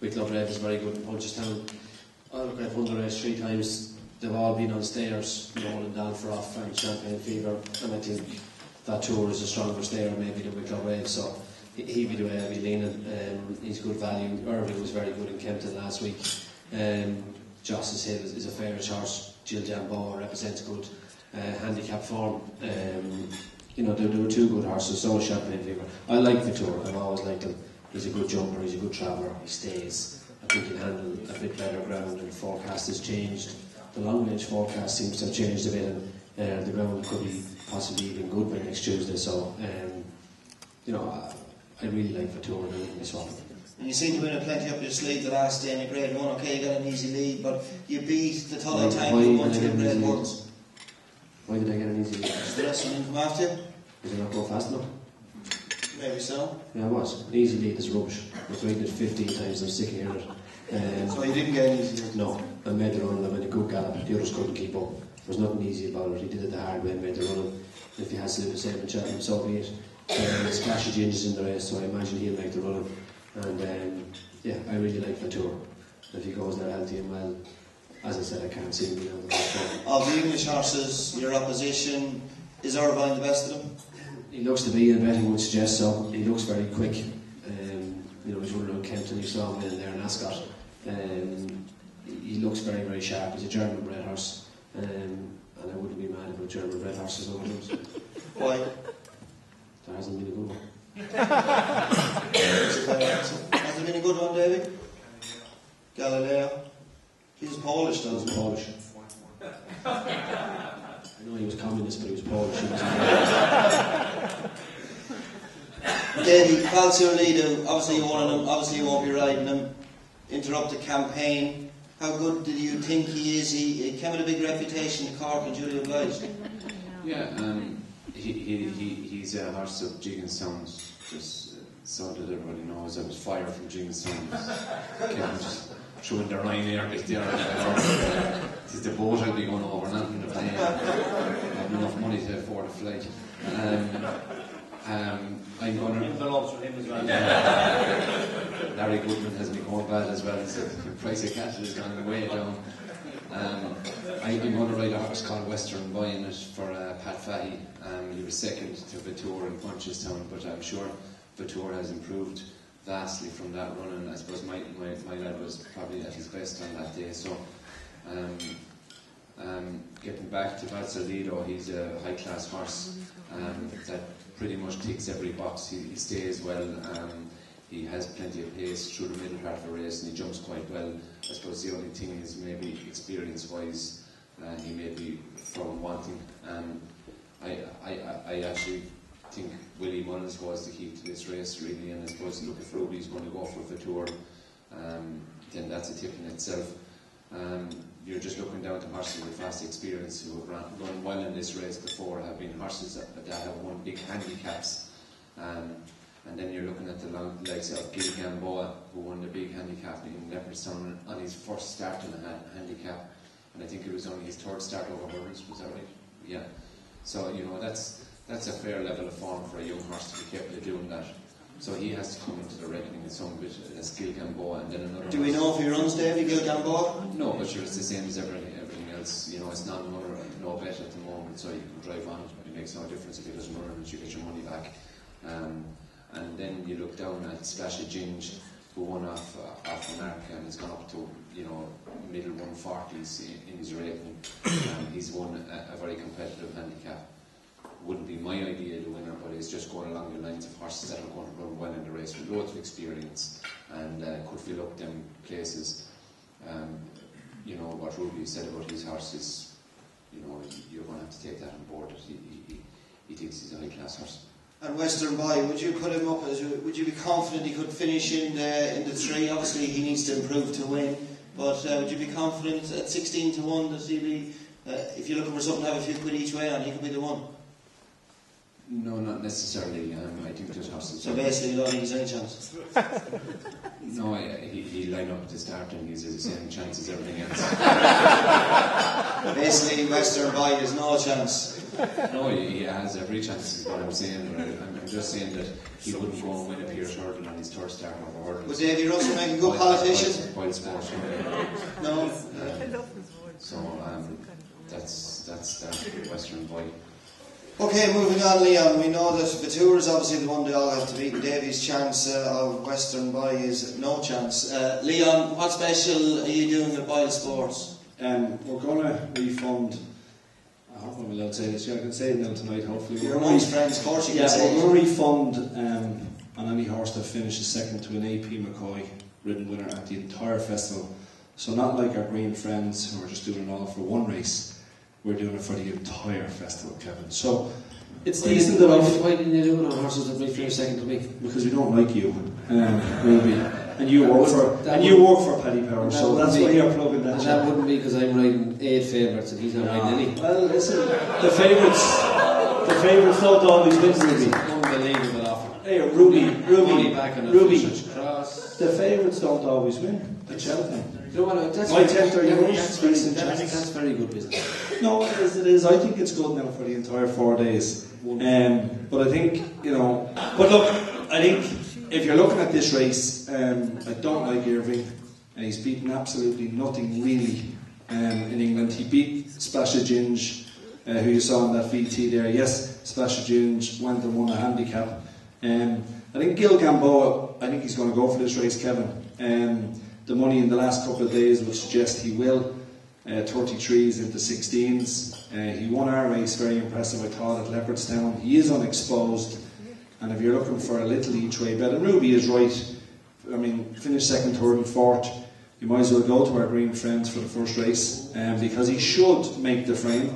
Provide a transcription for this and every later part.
Wicklow Red is very good in Punchestown. Look, I've won the race 3 times. They've all been on stairs, rolling down for off and Champagne Fever, and I think that tour is a stronger stayer maybe than Wicklow Red, so he'd be the way I'd be leaning. He's good value. Irving was very good in Kempton last week. Joss's Hill is a fairish horse. Jill Jambo represents good handicap form. There were 2 good horses, so was Champagne Fever. I like Vitour, I've always liked him. He's a good jumper, he's a good traveller, he stays. I think he'll handle a bit better ground, and the forecast has changed. The long range forecast seems to have changed a bit, and the ground could be possibly even good by next Tuesday, so I really like Vitour in this one. And you seem to win plenty up your sleeve the last day in a Grade 1. Okay, you got an easy lead, but you beat the Tully time you won 2 Grade 1s. Why did I get an easy lead? Did the rest of them come after you? Did I not go fast enough? Maybe so. Yeah, I was. An easy lead is rubbish. I've read it 15 times, I'm sick of hearing it. So you didn't get an easy lead? No, I made the run, I made a good gallop, the others couldn't keep up. There was nothing easy about it, he did it the hard way, made the run. If he has to live the same in Cheltenham, so be it. Splashy Ginger's in the race, so I imagine he'll make the run. And I really like Vitour. If he goes there healthy and well, as I said, I can't see him being able to race. Of the English horses, your opposition, is Irvine the best of them? He looks to be, and betting would suggest so. He looks very quick. He's running around Kempton, he saw him in there in Ascot. He looks very, very sharp. He's a German bred horse. And I wouldn't be mad about German bred horses over those. Why? There hasn't been a good one. Has there been a good one, David? Galileo? He's Polish, though. He's Polish. I know he was communist, but he was Polish. Davey, Valsur Lido, obviously you won him, obviously you won't be riding him. Interrupted campaign. How good do you think he is? He came with a big reputation to Cork and Julia Obliged. Yeah, he's a horse of Jiggin Sounds, just so that everybody knows. I was fired from Jiggin Sounds. Just throwing the Ryanair bit there. It's the boat I'll be going over, not in the plane. I have enough money to afford a flight. I'm going to... Envelopes for him as well. Larry Goodman has me going bad as well. So the price of cattle is going way down. I'm going to ride a horse called Western buying it for Pat Fahey. He was second to Vitour in Punchestown, but I'm sure Vitour has improved vastly from that run, and I suppose my lad was probably at his best on that day. So getting back to Valsur Lido, he's a high class horse that pretty much ticks every box. He stays well. He has plenty of pace through the middle part of the race, and he jumps quite well. I suppose the only thing is maybe experience-wise, he may be from wanting. I actually think Willie Mullins was the key to this race, really, and I suppose look, if Ruby's going to go for Vitour, then that's a tip in itself. You're just looking down to horses with vast experience who have run well in this race before, have been horses that have won big handicaps. And then you're looking at the likes of Gil Gamboa, who won the big handicap in Leopardstown on his first start in a handicap. And I think it was only his 3rd start over hurdles, was that right? Yeah. So, that's a fair level of form for a young horse to be capable of doing that. So he has to come into the reckoning in some bit as Gil Gamboa, and then another. Do we know if he runs, Davy, Gil Gamboa? No, but sure, it's the same as everything else. It's not no bet at the moment, so you can drive on it, but it makes no difference if he doesn't run it, you get your money back. And then you look down at Splashy Ginge, who won off America and has gone up to middle 140s in his rating. He's won a very competitive handicap. Wouldn't be my idea the winner, but it's just going along the lines of horses that are going to run well in the race with loads of experience and could fill up them places. What Ruby said about his horses, you're going to have to take that on board. He thinks he's a high class horse. And Western Boy, would you put him up would you be confident he could finish in the 3? Obviously he needs to improve to win, but would you be confident at 16 to 1 that he'd be, if you're looking for something to have a few quid each way on, he could be the one? No, not necessarily. I think there's horses. So basically, you don't think he's any chance? No, he'll line up to start and he's the same chance as everything else. Basically, Western Boy has no chance. No, he has every chance, is what I'm saying. I'm just saying that he wouldn't go and win a Pierce hurdle on his third start of a hurdle. Would Davy Russell make a good politician? Wild sports, No. So that's that Western Boy. Okay, moving on, Leon. We know that Vatour is obviously the one they all have to beat, and Davy's chance of Western Boy is no chance. Leon, what special are you doing at Boyle Sports? We're going to refund. I hope I'm allowed to say this. Yeah, I can say it now tonight, hopefully. You're amongst friends, of course you can say we're going to refund on any horse that finishes second to an AP McCoy ridden winner at the entire festival. So not like our green friends who are just doing it all for one race. We're doing it for the entire festival, Kevin. So it's decent enough. Why didn't you do it on horses that might finish second to me? Because we don't like you, Ruby. And you work for Paddy Power, so that's why you're plugging that. And that wouldn't be because I'm riding 8 favourites and he's not riding any. Well, listen, the favourites don't always win, Ruby. Unbelievable offer. Hey, Ruby. Cross. The favourites don't always win. The Cheltenham. You know what? My tent are yours. That's very good business. No, it is. I think it's good now for the entire 4 days. But I think, But look, I think if you're looking at this race, I don't like Irving, and he's beaten absolutely nothing really in England. He beat Splasha Ginge, who you saw in that VT there. Yes, Splasha Ginge went and won a handicap. I think Gil Gamboa, I think he's going to go for this race, Kevin. The money in the last couple of days would suggest he will. 33s into 16s. He won our race, very impressive, I thought, at Leopardstown. He is unexposed, and if you're looking for a little each way bet, and Ruby is right. I mean, finish second, third, and fourth. You might as well go to our green friends for the first race, because he should make the frame.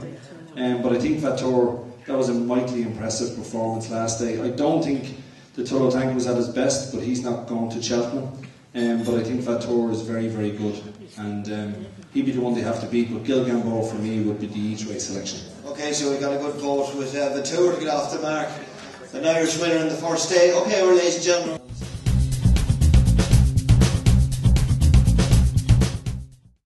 But I think Vatour, that was a mightily impressive performance last day. I don't think the Toro Tank was at his best, but he's not going to Cheltenham. But I think Vatour is very, very good, and he'd be the one they have to beat. But Gil Gamboa for me would be the each way selection. Okay, so we got a good vote with Vatour to get off the mark. An Irish winner in the first day. Okay, ladies and gentlemen.